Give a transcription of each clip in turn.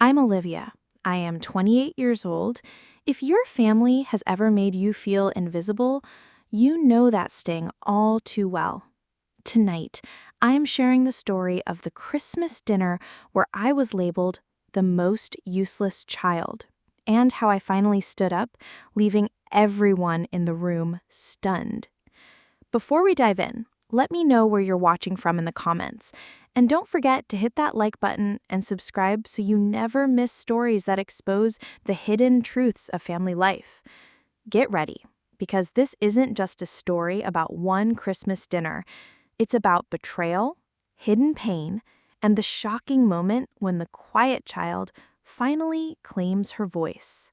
I'm Olivia. I am 28 years old. If your family has ever made you feel invisible, you know that sting all too well. Tonight, I am sharing the story of the Christmas dinner where I was labeled the most useless child, and how I finally stood up, leaving everyone in the room stunned. Before we dive in, let me know where you're watching from in the comments. And don't forget to hit that like button and subscribe so you never miss stories that expose the hidden truths of family life. Get ready, because this isn't just a story about one Christmas dinner. It's about betrayal, hidden pain, and the shocking moment when the quiet child finally claims her voice.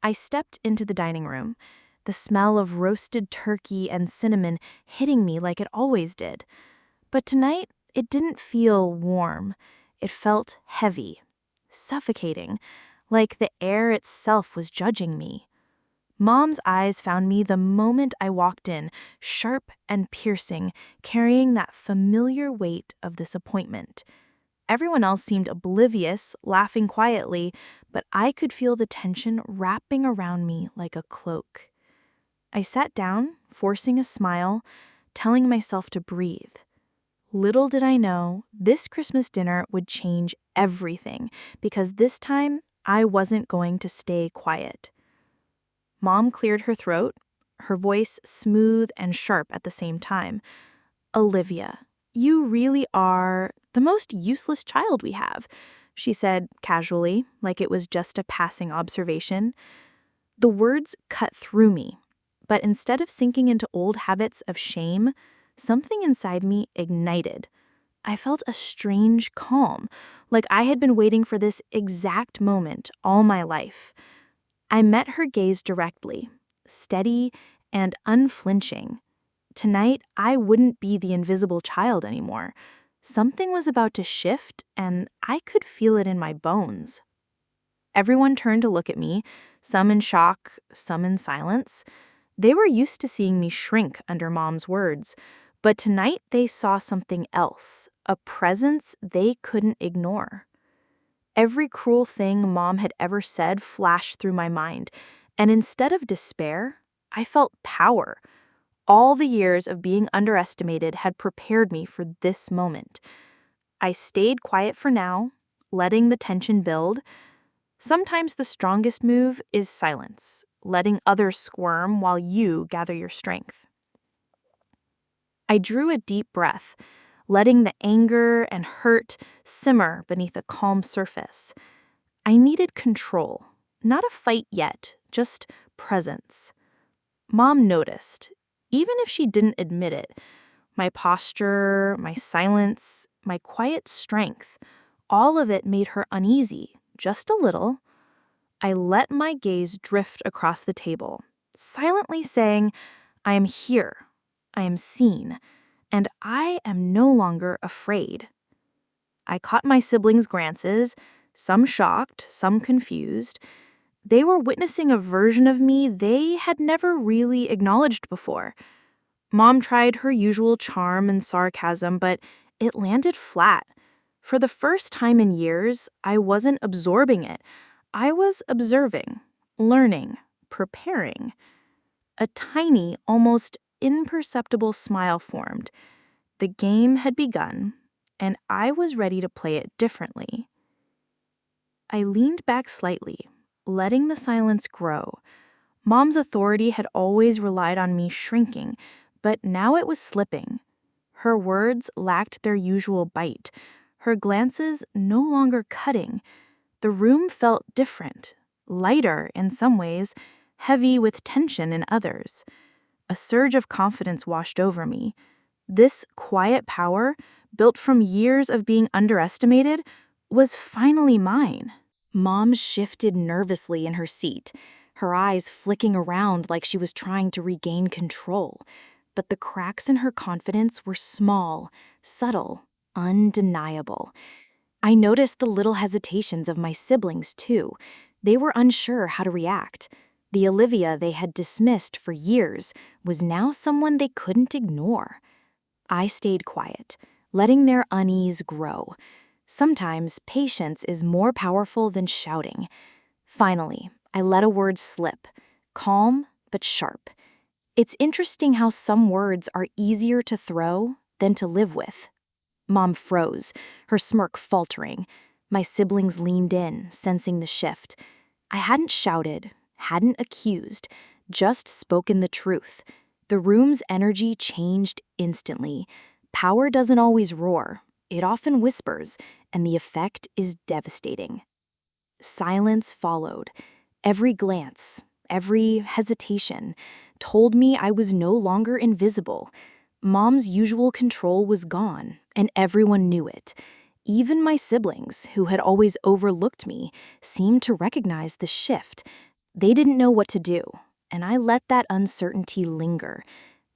I stepped into the dining room, the smell of roasted turkey and cinnamon hitting me like it always did. But tonight, it didn't feel warm. It felt heavy, suffocating, like the air itself was judging me. Mom's eyes found me the moment I walked in, sharp and piercing, carrying that familiar weight of disappointment. Everyone else seemed oblivious, laughing quietly, but I could feel the tension wrapping around me like a cloak. I sat down, forcing a smile, telling myself to breathe. Little did I know, this Christmas dinner would change everything, because this time I wasn't going to stay quiet. Mom cleared her throat, her voice smooth and sharp at the same time. "Olivia, you really are the most useless child we have," she said casually, like it was just a passing observation. The words cut through me, but instead of sinking into old habits of shame, something inside me ignited. I felt a strange calm, like I had been waiting for this exact moment all my life. I met her gaze directly, steady and unflinching. Tonight, I wouldn't be the invisible child anymore. Something was about to shift, and I could feel it in my bones. Everyone turned to look at me, some in shock, some in silence. They were used to seeing me shrink under Mom's words, but tonight they saw something else, a presence they couldn't ignore. Every cruel thing Mom had ever said flashed through my mind, and instead of despair, I felt power. All the years of being underestimated had prepared me for this moment. I stayed quiet for now, letting the tension build. Sometimes the strongest move is silence, letting others squirm while you gather your strength. I drew a deep breath, letting the anger and hurt simmer beneath a calm surface. I needed control, not a fight yet, just presence. Mom noticed, even if she didn't admit it. My posture, my silence, my quiet strength, all of it made her uneasy, just a little. I let my gaze drift across the table, silently saying, "I am here, I am seen, and I am no longer afraid." I caught my siblings' glances, some shocked, some confused. They were witnessing a version of me they had never really acknowledged before. Mom tried her usual charm and sarcasm, but it landed flat. For the first time in years, I wasn't absorbing it. I was observing, learning, preparing. A tiny, almost imperceptible smile formed. The game had begun, and I was ready to play it differently. I leaned back slightly, letting the silence grow. Mom's authority had always relied on me shrinking, but now it was slipping. Her words lacked their usual bite, her glances no longer cutting. The room felt different, lighter in some ways, heavy with tension in others. A surge of confidence washed over me. This quiet power, built from years of being underestimated, was finally mine. Mom shifted nervously in her seat, her eyes flicking around like she was trying to regain control. But the cracks in her confidence were small, subtle, undeniable. I noticed the little hesitations of my siblings, too. They were unsure how to react. The Olivia they had dismissed for years was now someone they couldn't ignore. I stayed quiet, letting their unease grow. Sometimes patience is more powerful than shouting. Finally, I let a word slip, calm but sharp. It's interesting how some words are easier to throw than to live with. Mom froze, her smirk faltering. My siblings leaned in, sensing the shift. I hadn't shouted, hadn't accused, just spoken the truth. The room's energy changed instantly. Power doesn't always roar. It often whispers, and the effect is devastating. Silence followed. Every glance, every hesitation, told me I was no longer invisible. Mom's usual control was gone, and everyone knew it. Even my siblings, who had always overlooked me, seemed to recognize the shift. They didn't know what to do, and I let that uncertainty linger.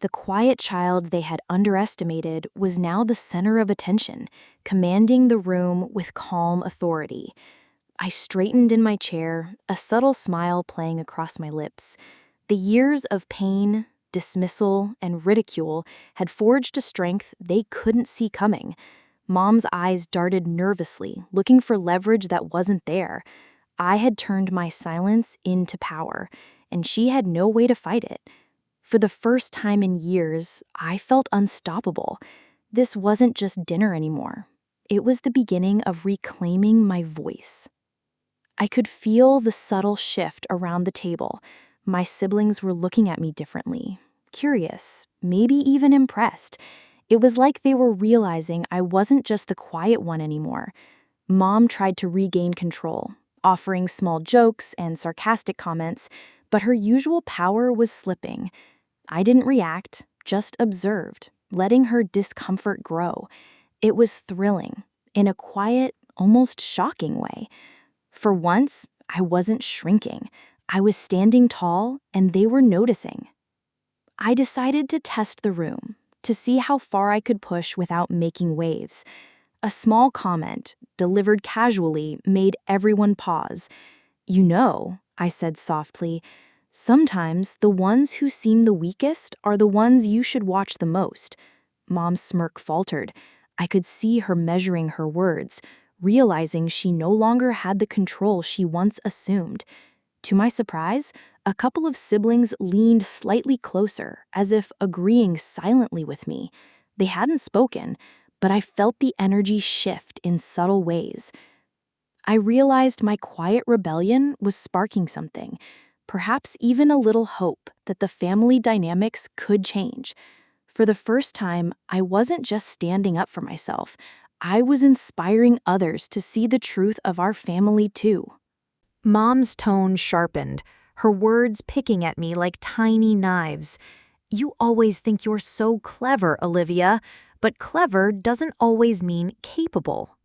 The quiet child they had underestimated was now the center of attention, commanding the room with calm authority. I straightened in my chair, a subtle smile playing across my lips. The years of pain, dismissal, and ridicule had forged a strength they couldn't see coming. Mom's eyes darted nervously, looking for leverage that wasn't there. I had turned my silence into power, and she had no way to fight it. For the first time in years, I felt unstoppable. This wasn't just dinner anymore. It was the beginning of reclaiming my voice. I could feel the subtle shift around the table. My siblings were looking at me differently, curious, maybe even impressed. It was like they were realizing I wasn't just the quiet one anymore. Mom tried to regain control, offering small jokes and sarcastic comments, but her usual power was slipping. I didn't react, just observed, letting her discomfort grow. It was thrilling, in a quiet, almost shocking way. For once, I wasn't shrinking. I was standing tall, and they were noticing. I decided to test the room, to see how far I could push without making waves. A small comment, delivered casually, made everyone pause. "You know," I said softly, "sometimes the ones who seem the weakest are the ones you should watch the most." Mom's smirk faltered. I could see her measuring her words, realizing she no longer had the control she once assumed. To my surprise, a couple of siblings leaned slightly closer, as if agreeing silently with me. They hadn't spoken, but I felt the energy shift in subtle ways. I realized my quiet rebellion was sparking something, perhaps even a little hope that the family dynamics could change. For the first time, I wasn't just standing up for myself. I was inspiring others to see the truth of our family too. Mom's tone sharpened, her words picking at me like tiny knives. "You always think you're so clever, Olivia, but clever doesn't always mean capable."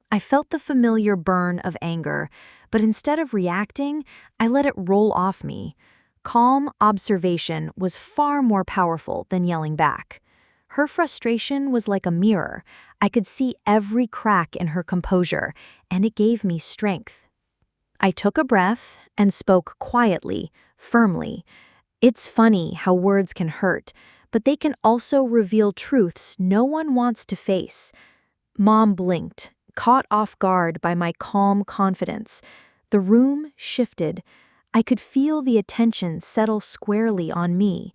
I felt the familiar burn of anger, but instead of reacting, I let it roll off me. Calm observation was far more powerful than yelling back. Her frustration was like a mirror. I could see every crack in her composure, and it gave me strength. I took a breath and spoke quietly, firmly. It's funny how words can hurt, but they can also reveal truths no one wants to face. Mom blinked, caught off guard by my calm confidence. The room shifted. I could feel the attention settle squarely on me.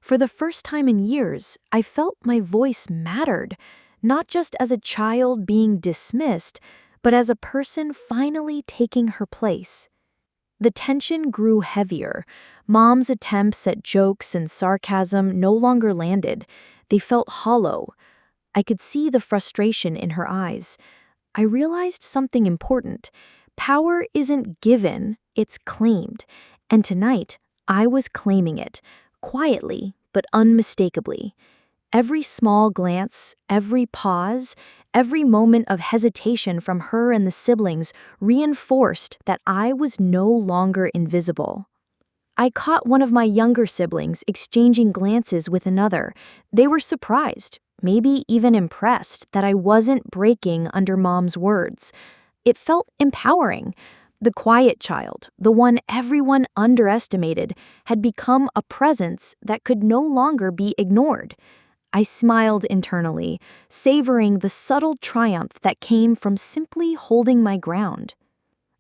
For the first time in years, I felt my voice mattered, not just as a child being dismissed, but as a person finally taking her place. The tension grew heavier. Mom's attempts at jokes and sarcasm no longer landed. They felt hollow. I could see the frustration in her eyes. I realized something important. Power isn't given, it's claimed. And tonight, I was claiming it, quietly but unmistakably. Every small glance, every pause, every moment of hesitation from her and the siblings reinforced that I was no longer invisible. I caught one of my younger siblings exchanging glances with another. They were surprised, maybe even impressed, that I wasn't breaking under Mom's words. It felt empowering. The quiet child, the one everyone underestimated, had become a presence that could no longer be ignored. I smiled internally, savoring the subtle triumph that came from simply holding my ground.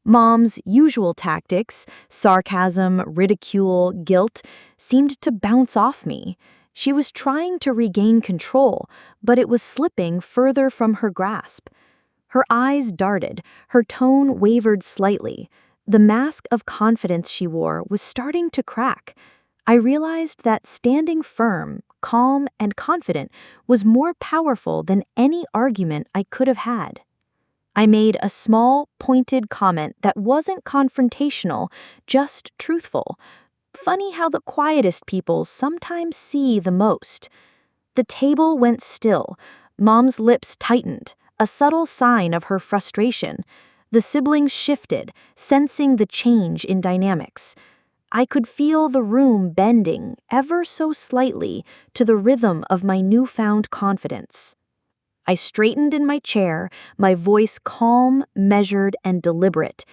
Mom's usual tactics, sarcasm, ridicule, guilt, seemed to bounce off me. She was trying to regain control, but it was slipping further from her grasp. Her eyes darted, her tone wavered slightly. The mask of confidence she wore was starting to crack. I realized that standing firm, calm, and confident was more powerful than any argument I could have had. I made a small, pointed comment that wasn't confrontational, just truthful. Funny how the quietest people sometimes see the most. The table went still. Mom's lips tightened, a subtle sign of her frustration. The siblings shifted, sensing the change in dynamics. I could feel the room bending, ever so slightly, to the rhythm of my newfound confidence. I straightened in my chair, my voice calm, measured, and deliberate.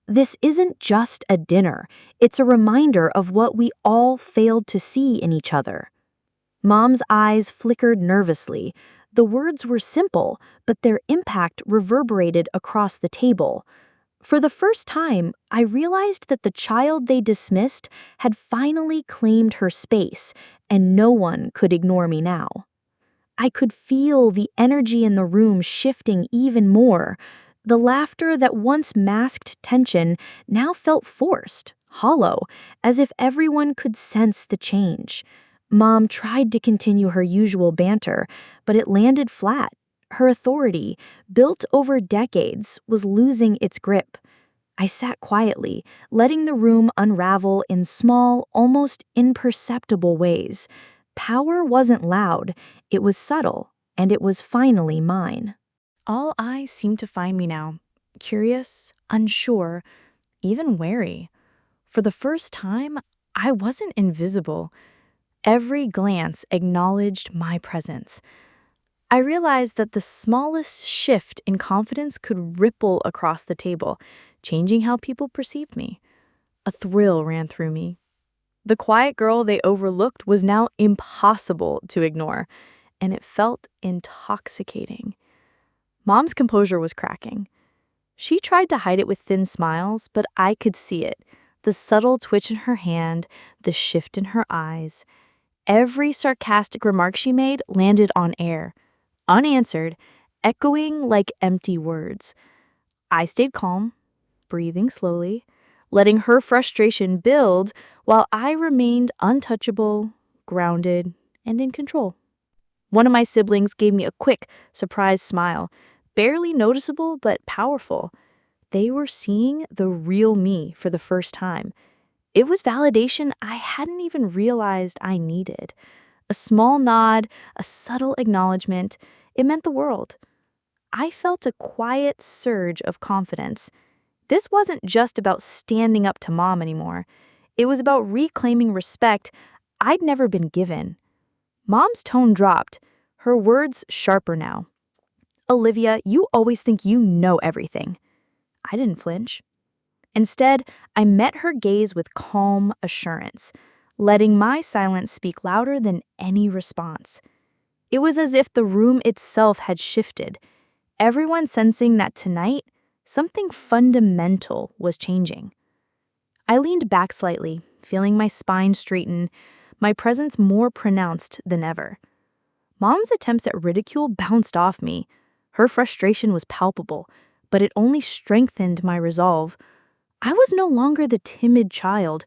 This isn't just a dinner, it's a reminder of what we all failed to see in each other. Mom's eyes flickered nervously. The words were simple, but their impact reverberated across the table. For the first time, I realized that the child they dismissed had finally claimed her space, and no one could ignore me now. I could feel the energy in the room shifting even more. The laughter that once masked tension now felt forced, hollow, as if everyone could sense the change. Mom tried to continue her usual banter, but it landed flat. Her authority, built over decades, was losing its grip. I sat quietly, letting the room unravel in small, almost imperceptible ways. Power wasn't loud, it was subtle, and it was finally mine. All eyes seemed to find me now, curious, unsure, even wary. For the first time, I wasn't invisible. Every glance acknowledged my presence. I realized that the smallest shift in confidence could ripple across the table, changing how people perceived me. A thrill ran through me. The quiet girl they overlooked was now impossible to ignore, and it felt intoxicating. Mom's composure was cracking. She tried to hide it with thin smiles, but I could see it. The subtle twitch in her hand, the shift in her eyes. Every sarcastic remark she made landed on air, unanswered, echoing like empty words. I stayed calm, breathing slowly, letting her frustration build while I remained untouchable, grounded, and in control. One of my siblings gave me a quick, surprised smile, barely noticeable but powerful. They were seeing the real me for the first time. It was validation I hadn't even realized I needed. A small nod, a subtle acknowledgement, it meant the world. I felt a quiet surge of confidence. This wasn't just about standing up to Mom anymore. It was about reclaiming respect I'd never been given. Mom's tone dropped, her words sharper now. "Olivia, you always think you know everything." I didn't flinch. Instead, I met her gaze with calm assurance, letting my silence speak louder than any response. It was as if the room itself had shifted, everyone sensing that tonight, something fundamental was changing. I leaned back slightly, feeling my spine straighten, my presence more pronounced than ever. Mom's attempts at ridicule bounced off me. Her frustration was palpable, but it only strengthened my resolve. I was no longer the timid child.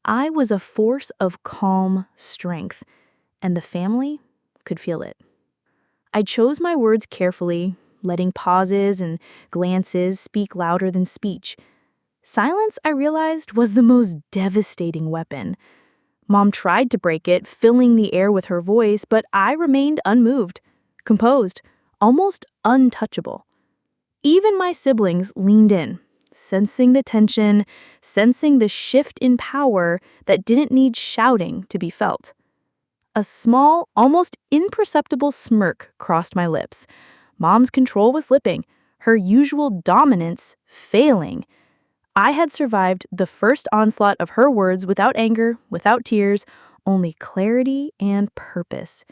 I was a force of calm strength, and the family could feel it. I chose my words carefully, letting pauses and glances speak louder than speech. Silence, I realized, was the most devastating weapon. Mom tried to break it, filling the air with her voice, but I remained unmoved, composed, almost untouchable. Even my siblings leaned in, sensing the tension, sensing the shift in power that didn't need shouting to be felt. A small, almost imperceptible smirk crossed my lips. Mom's control was slipping, her usual dominance failing. I had survived the first onslaught of her words without anger, without tears, only clarity and purpose.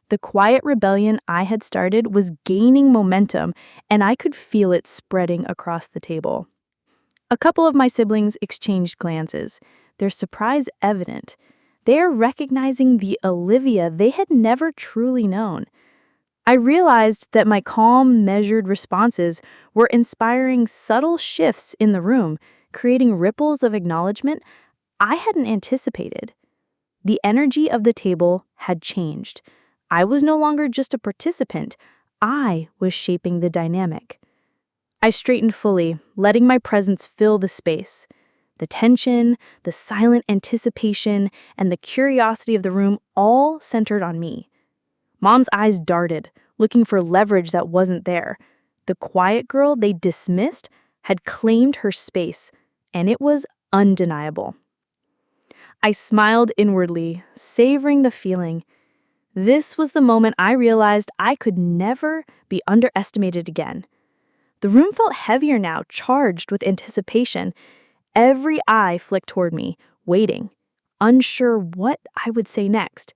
The quiet rebellion I had started was gaining momentum, and I could feel it spreading across the table. A couple of my siblings exchanged glances, their surprise evident. They are recognizing the Olivia they had never truly known. I realized that my calm, measured responses were inspiring subtle shifts in the room, creating ripples of acknowledgement I hadn't anticipated. The energy of the table had changed. I was no longer just a participant, I was shaping the dynamic. I straightened fully, letting my presence fill the space. The tension, the silent anticipation, and the curiosity of the room all centered on me. Mom's eyes darted, looking for leverage that wasn't there. The quiet girl they dismissed had claimed her space, and it was undeniable. I smiled inwardly, savoring the feeling. This was the moment I realized I could never be underestimated again. The room felt heavier now, charged with anticipation. Every eye flicked toward me, waiting, unsure what I would say next.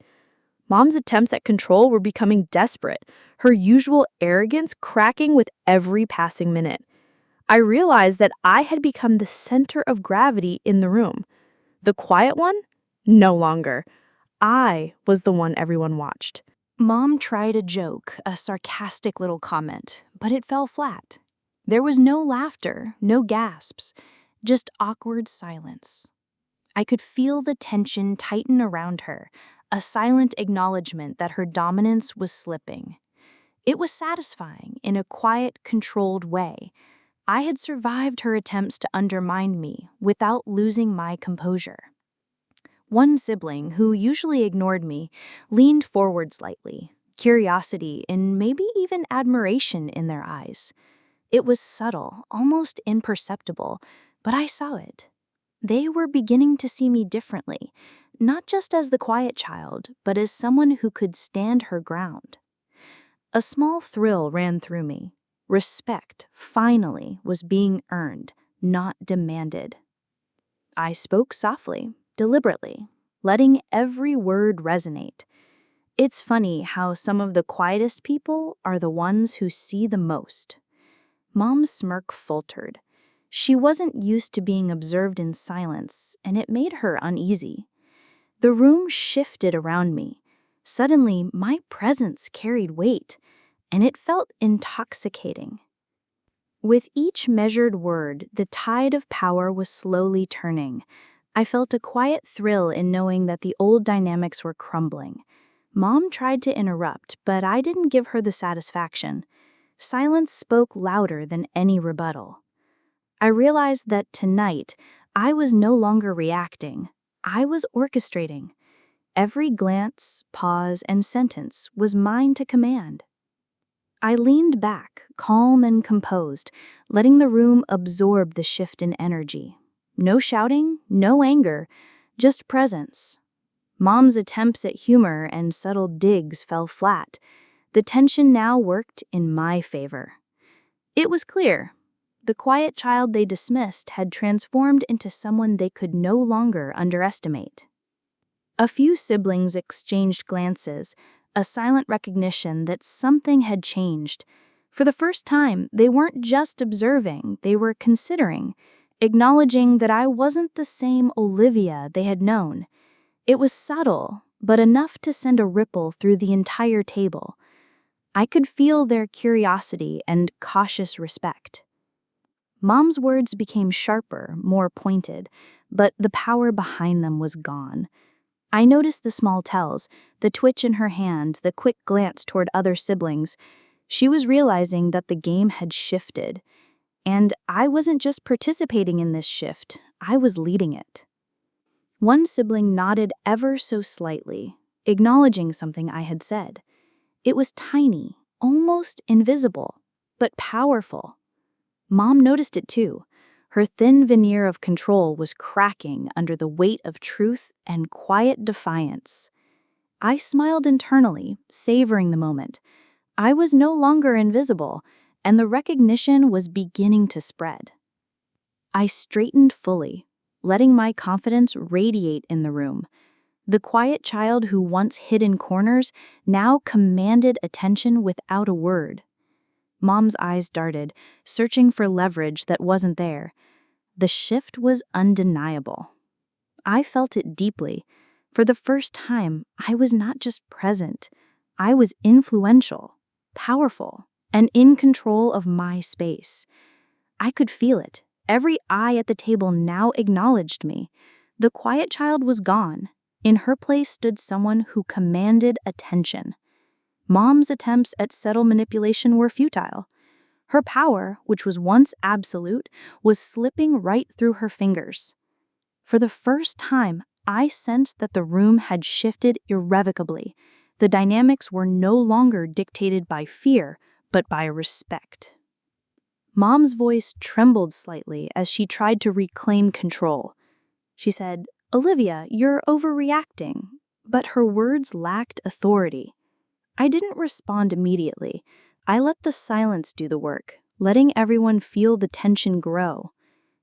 Mom's attempts at control were becoming desperate, her usual arrogance cracking with every passing minute. I realized that I had become the center of gravity in the room. The quiet one? No longer. I was the one everyone watched. Mom tried a joke, a sarcastic little comment, but it fell flat. There was no laughter, no gasps, just awkward silence. I could feel the tension tighten around her, a silent acknowledgement that her dominance was slipping. It was satisfying in a quiet, controlled way. I had survived her attempts to undermine me without losing my composure. One sibling, who usually ignored me, leaned forward slightly, curiosity and maybe even admiration in their eyes. It was subtle, almost imperceptible, but I saw it. They were beginning to see me differently, not just as the quiet child, but as someone who could stand her ground. A small thrill ran through me. Respect, finally, was being earned, not demanded. I spoke softly, deliberately, letting every word resonate. It's funny how some of the quietest people are the ones who see the most. Mom's smirk faltered. She wasn't used to being observed in silence, and it made her uneasy. The room shifted around me. Suddenly, my presence carried weight, and it felt intoxicating. With each measured word, the tide of power was slowly turning. I felt a quiet thrill in knowing that the old dynamics were crumbling. Mom tried to interrupt, but I didn't give her the satisfaction. Silence spoke louder than any rebuttal. I realized that tonight, I was no longer reacting. I was orchestrating. Every glance, pause, and sentence was mine to command. I leaned back, calm and composed, letting the room absorb the shift in energy. No shouting, no anger, just presence. Mom's attempts at humor and subtle digs fell flat. The tension now worked in my favor. It was clear. The quiet child they dismissed had transformed into someone they could no longer underestimate. A few siblings exchanged glances, a silent recognition that something had changed. For the first time, they weren't just observing, they were considering, acknowledging that I wasn't the same Olivia they had known. It was subtle, but enough to send a ripple through the entire table. I could feel their curiosity and cautious respect. Mom's words became sharper, more pointed, but the power behind them was gone. I noticed the small tells, the twitch in her hand, the quick glance toward other siblings. She was realizing that the game had shifted. And I wasn't just participating in this shift, I was leading it. One sibling nodded ever so slightly, acknowledging something I had said. It was tiny, almost invisible, but powerful. Mom noticed it too. Her thin veneer of control was cracking under the weight of truth and quiet defiance. I smiled internally, savoring the moment. I was no longer invisible, and the recognition was beginning to spread. I straightened fully, letting my confidence radiate in the room. The quiet child who once hid in corners now commanded attention without a word. Mom's eyes darted, searching for leverage that wasn't there. The shift was undeniable. I felt it deeply. For the first time, I was not just present. I was influential, powerful, and in control of my space. I could feel it. Every eye at the table now acknowledged me. The quiet child was gone. In her place stood someone who commanded attention. Mom's attempts at subtle manipulation were futile. Her power, which was once absolute, was slipping right through her fingers. For the first time, I sensed that the room had shifted irrevocably. The dynamics were no longer dictated by fear, but by respect. Mom's voice trembled slightly as she tried to reclaim control. She said, "Olivia, you're overreacting." But her words lacked authority. I didn't respond immediately. I let the silence do the work, letting everyone feel the tension grow.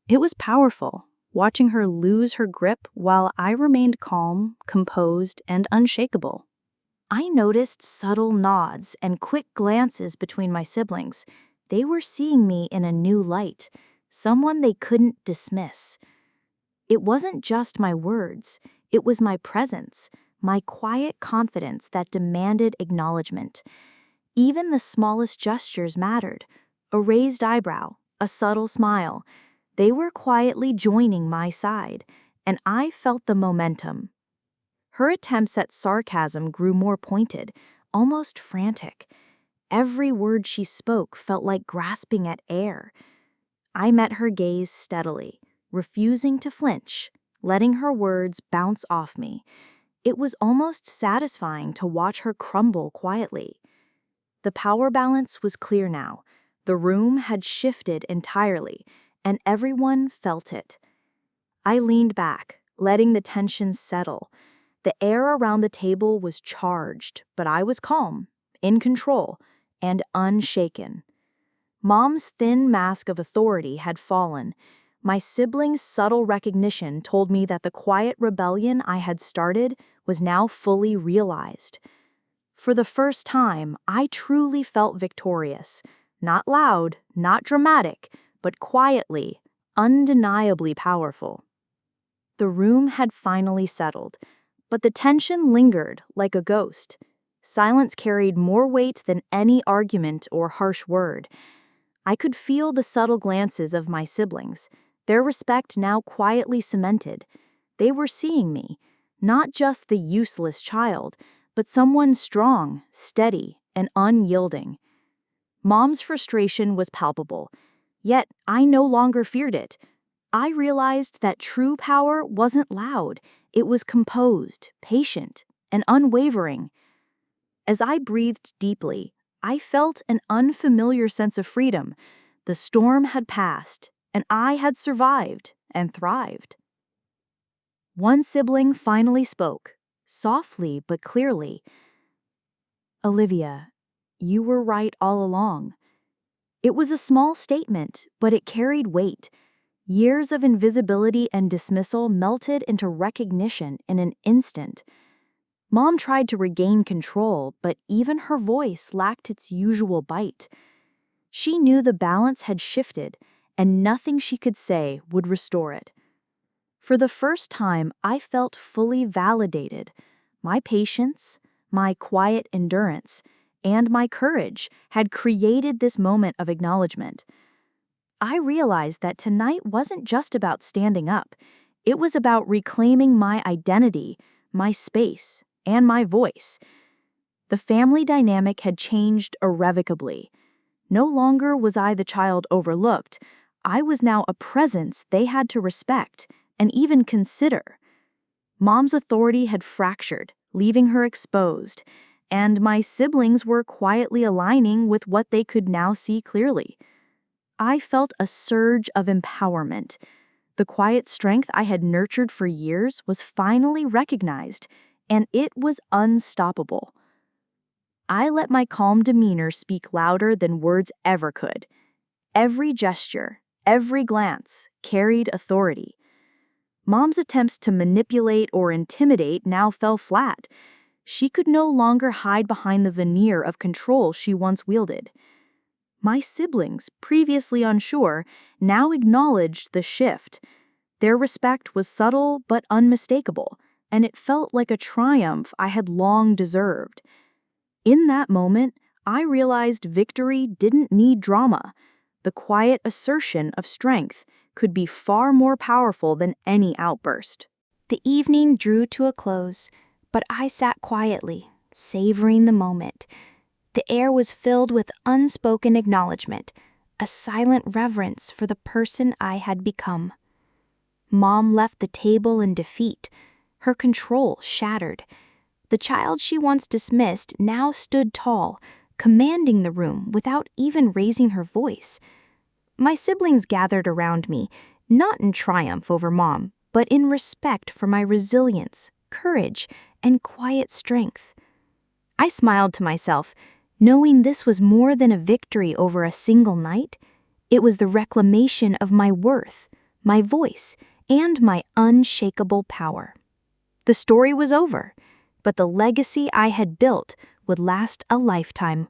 It was powerful, watching her lose her grip while I remained calm, composed, and unshakable. I noticed subtle nods and quick glances between my siblings. They were seeing me in a new light, someone they couldn't dismiss. It wasn't just my words, it was my presence, my quiet confidence that demanded acknowledgement. Even the smallest gestures mattered. A raised eyebrow, a subtle smile. They were quietly joining my side, and I felt the momentum. Her attempts at sarcasm grew more pointed, almost frantic. Every word she spoke felt like grasping at air. I met her gaze steadily, refusing to flinch, letting her words bounce off me. It was almost satisfying to watch her crumble quietly. The power balance was clear now. The room had shifted entirely, and everyone felt it. I leaned back, letting the tension settle. The air around the table was charged, but I was calm, in control, and unshaken. Mom's thin mask of authority had fallen. My siblings' subtle recognition told me that the quiet rebellion I had started was now fully realized. For the first time, I truly felt victorious. Not loud, not dramatic, but quietly, undeniably powerful. The room had finally settled, but the tension lingered like a ghost. Silence carried more weight than any argument or harsh word. I could feel the subtle glances of my siblings, their respect now quietly cemented. They were seeing me, not just the useless child, but someone strong, steady, and unyielding. Mom's frustration was palpable, yet I no longer feared it. I realized that true power wasn't loud, it was composed, patient, and unwavering. As I breathed deeply, I felt an unfamiliar sense of freedom. The storm had passed, and I had survived and thrived. One sibling finally spoke, softly but clearly. "Olivia, you were right all along." It was a small statement, but it carried weight. Years of invisibility and dismissal melted into recognition in an instant. Mom tried to regain control, but even her voice lacked its usual bite. She knew the balance had shifted, and nothing she could say would restore it. For the first time, I felt fully validated. My patience, my quiet endurance, and my courage had created this moment of acknowledgement. I realized that tonight wasn't just about standing up. It was about reclaiming my identity, my space, and my voice. The family dynamic had changed irrevocably. No longer was I the child overlooked. I was now a presence they had to respect and even consider. Mom's authority had fractured, leaving her exposed, and my siblings were quietly aligning with what they could now see clearly. I felt a surge of empowerment. The quiet strength I had nurtured for years was finally recognized, and it was unstoppable. I let my calm demeanor speak louder than words ever could. Every gesture, every glance carried authority. Mom's attempts to manipulate or intimidate now fell flat. She could no longer hide behind the veneer of control she once wielded. My siblings, previously unsure, now acknowledged the shift. Their respect was subtle but unmistakable, and it felt like a triumph I had long deserved. In that moment, I realized victory didn't need drama. The quiet assertion of strength could be far more powerful than any outburst. The evening drew to a close, but I sat quietly, savoring the moment. The air was filled with unspoken acknowledgement, a silent reverence for the person I had become. Mom left the table in defeat, her control shattered. The child she once dismissed now stood tall, commanding the room without even raising her voice. My siblings gathered around me, not in triumph over Mom, but in respect for my resilience, courage, and quiet strength. I smiled to myself, knowing this was more than a victory over a single night. It was the reclamation of my worth, my voice, and my unshakable power. The story was over, but the legacy I had built would last a lifetime.